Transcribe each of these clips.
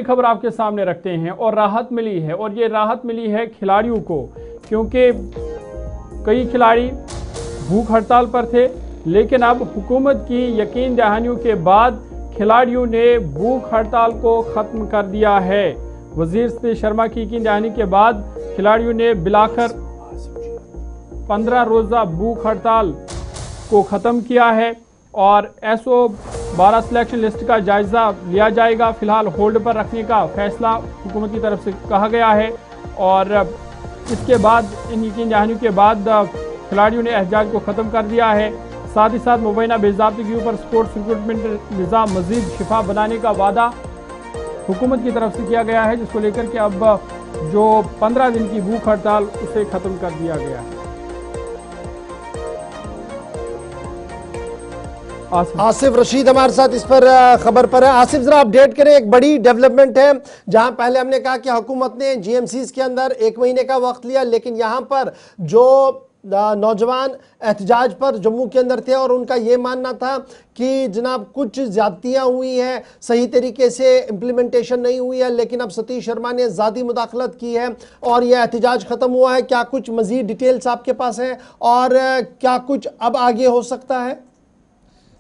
खबर आपके सामने रखते हैं और राहत मिली है, और ये राहत मिली है खिलाड़ियों को, क्योंकि कई खिलाड़ी भूख हड़ताल पर थे। लेकिन अब हुकूमत की यकीन दहानियों के बाद खिलाड़ियों ने भूख हड़ताल को ख़त्म कर दिया है। वजीर सतीश शर्मा की यकीन दहानी के बाद खिलाड़ियों ने बिलाकर 15 रोज़ा भूख हड़ताल को ख़त्म किया है और SO 12 सिलेक्शन लिस्ट का जायज़ा लिया जाएगा। फिलहाल होल्ड पर रखने का फैसला हुकूमत की तरफ से कहा गया है और इसके बाद इन यकीन दहानियों के बाद खिलाड़ियों ने एहतजाज को ख़त्म कर दिया है। साथ ही साथ मुबैना बेज़ाब्तगी के ऊपर स्पोर्ट्स रिक्रूटमेंट निज़ाम मज़ीद शिफा बनाने का वादा हुकूमत की तरफ से किया गया है, जिसको लेकर के अब जो 15 दिन की भूख हड़ताल उसे ख़त्म कर दिया गया है। आसिफ रशीद हमारे साथ इस पर खबर पर है। आसिफ, जरा अपडेट करें, एक बड़ी डेवलपमेंट है जहां पहले हमने कहा कि हुकूमत ने GMCs के अंदर 1 महीने का वक्त लिया, लेकिन यहां पर जो नौजवान एहतजाज पर जम्मू के अंदर थे और उनका ये मानना था कि जनाब कुछ ज्यादतियाँ हुई हैं, सही तरीके से इम्प्लीमेंटेशन नहीं हुई है, लेकिन अब सतीश शर्मा ने ज़्यादा मुदाखलत की है और यह एहतजाज ख़त्म हुआ है। क्या कुछ मज़ीद डिटेल्स आपके पास हैं और क्या कुछ अब आगे हो सकता है?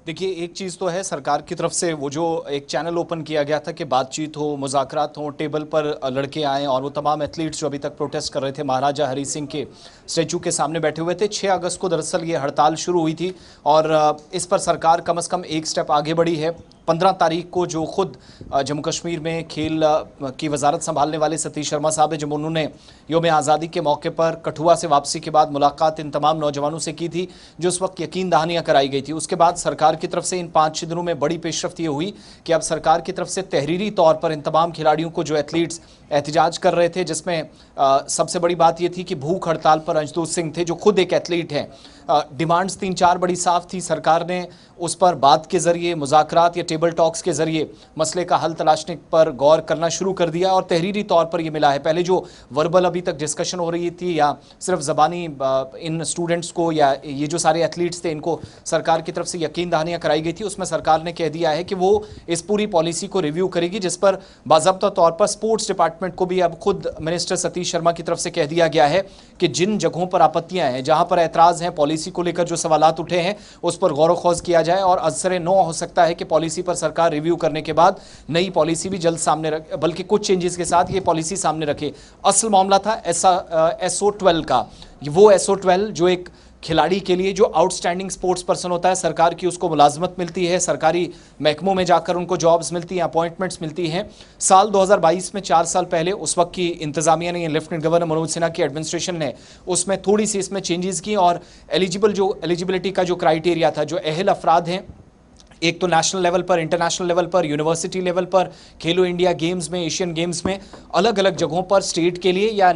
देखिए, एक चीज़ तो है, सरकार की तरफ से वो जो एक चैनल ओपन किया गया था कि बातचीत हो, मुज़ाकरात हो, टेबल पर लड़के आएँ और वो तमाम एथलीट्स जो अभी तक प्रोटेस्ट कर रहे थे महाराजा हरी सिंह के स्टैचू के सामने बैठे हुए थे। 6 अगस्त को दरअसल ये हड़ताल शुरू हुई थी और इस पर सरकार कम से कम एक स्टेप आगे बढ़ी है। 15 तारीख को जो खुद जम्मू कश्मीर में खेल की वजारत संभालने वाले सतीश शर्मा साहब है, जब उन्होंने योम आज़ादी के मौके पर कठुआ से वापसी के बाद मुलाकात इन तमाम नौजवानों से की थी, जो उस वक्त यकीन दहानियाँ कराई गई थी। उसके बाद सरकार की तरफ से इन 5-6 दिनों में बड़ी पेशरफ्त ये हुई कि अब सरकार की तरफ से तहरीरी तौर पर इन तमाम खिलाड़ियों को, जो एथलीट्स एहतजाज कर रहे थे, जिसमें सबसे बड़ी बात ये थी कि भूख हड़ताल पर अंशदूत सिंह थे, जो खुद एक एथलीट हैं। डिमांड्स 3-4 बड़ी साफ थी। सरकार ने उस पर बात के ज़रिए, मुज़ाकरात या टेबल टॉक्स के ज़रिए मसले का हल तलाशने पर गौर करना शुरू कर दिया और तहरीरी तौर पर यह मिला है। पहले जो वर्बल अभी तक डिस्कशन हो रही थी या सिर्फ ज़बानी इन स्टूडेंट्स को या ये जो सारे एथलीट्स थे इनको सरकार की तरफ से यकीन दहानियाँ कराई गई थी, उसमें सरकार ने कह दिया है कि वो इस पूरी पॉलिसी को रिव्यू करेगी, जिस पर बाज़ाब्ता तौर पर स्पोर्ट्स डिपार्टमेंट को भी अब खुद मिनिस्टर सतीश शर्मा की तरफ से कह दिया गया है कि जिन जगहों पर आपत्तियाँ हैं, जहाँ पर एतराज़ हैं, पॉलिसी को लेकर जो सवालात उठे हैं, उस पर गौर व किया जाए और असर नो हो सकता है कि पॉलिसी पर सरकार रिव्यू करने के बाद नई पॉलिसी भी जल्द सामने रखे, बल्कि कुछ चेंजेस के साथ ये पॉलिसी सामने रखे। असल मामला था SO 12 का। वो SO 12 जो एक खिलाड़ी के लिए जो आउटस्टैंडिंग स्पोर्ट्स पर्सन होता है, सरकार की उसको मुलाजमत मिलती है, सरकारी महकमों में जाकर उनको जॉब्स मिलती हैं, अपॉइंटमेंट्स मिलती हैं। साल 2022 में 4 साल पहले उस वक्त की इंतजामिया ने, लेफ्टिनेंट गवर्नर मनोज सिन्हा की एडमिनिस्ट्रेशन ने उसमें थोड़ी सी इसमें चेंजेस की और एलिजिबिलिटी का जो क्राइटेरिया था, जो अहल अफराद हैं, एक तो नेशनल लेवल पर, इंटरनेशनल लेवल पर, यूनिवर्सिटी लेवल पर, खेलो इंडिया गेम्स में, एशियन गेम्स में, अलग अलग जगहों पर स्टेट के लिए या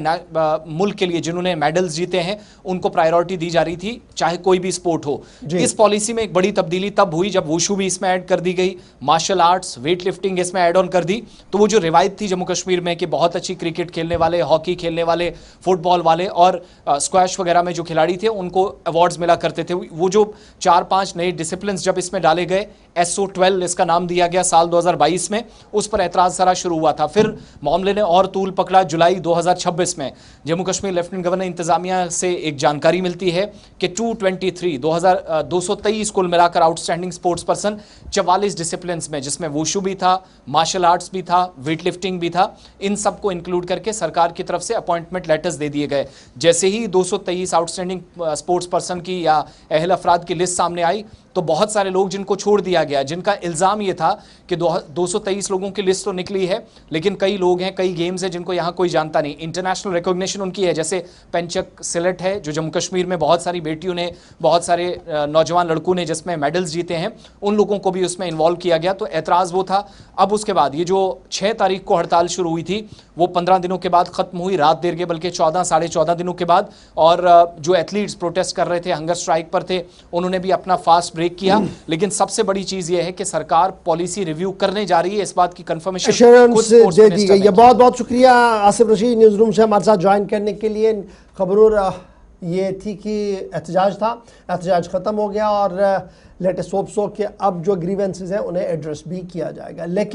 मुल्क के लिए जिन्होंने मेडल्स जीते हैं उनको प्रायोरिटी दी जा रही थी, चाहे कोई भी स्पोर्ट हो। इस पॉलिसी में एक बड़ी तब्दीली तब हुई जब वुशु भी इसमें ऐड कर दी गई, मार्शल आर्ट्स, वेट लिफ्टिंग इसमें ऐड ऑन कर दी। तो वो जो रिवायत थी जम्मू कश्मीर में कि बहुत अच्छी क्रिकेट खेलने वाले, हॉकी खेलने वाले, फुटबॉल वाले और स्क्वैश वगैरह में जो खिलाड़ी थे उनको अवार्ड्स मिला करते थे, वो जो 4-5 नए डिसिप्लिन जब इसमें डाले गए, SO 12 इसका नाम दिया गया साल 2022 में, उस पर एतराज सारा शुरू हुआ था। फिर मामले ने और तूल पकड़ा। जुलाई 2026 में जम्मू कश्मीर लेफ्टिनेंट गवर्नर इंतजामिया से एक जानकारी मिलती है कि 223 कुल मिलाकर आउटस्टैंडिंग स्पोर्ट्स पर्सन 44 डिसिप्लिन में, जिसमें वुशु भी था, मार्शल आर्ट्स भी था, वेट लिफ्टिंग भी था, इन सबको इंक्लूड करके सरकार की तरफ से अपॉइंटमेंट लेटर्स दे दिए गए। जैसे ही 223 आउटस्टैंडिंग स्पोर्ट्स पर्सन की या अहल अफराद की लिस्ट सामने आई तो बहुत सारे लोग जिनको छोड़ दिया गया, जिनका इल्ज़ाम ये था कि 223 लोगों की लिस्ट तो निकली है, लेकिन कई लोग हैं, कई गेम्स हैं जिनको यहाँ कोई जानता नहीं। इंटरनेशनल रिकॉग्निशन उनकी है, जैसे पेंचक सिलेट है जो जम्मू कश्मीर में बहुत सारी बेटियों ने, बहुत सारे नौजवान लड़कों ने जिसमें मेडल्स जीते हैं, उन लोगों को भी उसमें इन्वॉल्व किया गया। तो एतराज़ वो था। अब उसके बाद ये जो 6 तारीख को हड़ताल शुरू हुई थी वो 15 दिनों के बाद ख़त्म हुई, रात देर के बल्कि 14-14.5 दिनों के बाद। और जो एथलीट्स प्रोटेस्ट कर रहे थे, हंगर स्ट्राइक पर थे, उन्होंने भी अपना फास्ट ब्रेक किया। लेकिन सबसे बड़ी चीज यह है कि सरकार पॉलिसी रिव्यू करने जा रही है, इस बात की कंफर्मेशन दे दी गई है। बहुत बहुत शुक्रिया आसिफ रशीद न्यूज़ रूम से हमारे साथ ज्वाइन करने के लिए। खबरों ये थी कि एहतजाज था, एहतजाज ख़त्म हो गया और लेटेस्ट होप्स हो कि अब जो ग्रीवेंसेस हैं उन्हें एड्रेस भी किया जाएगा। लेकिन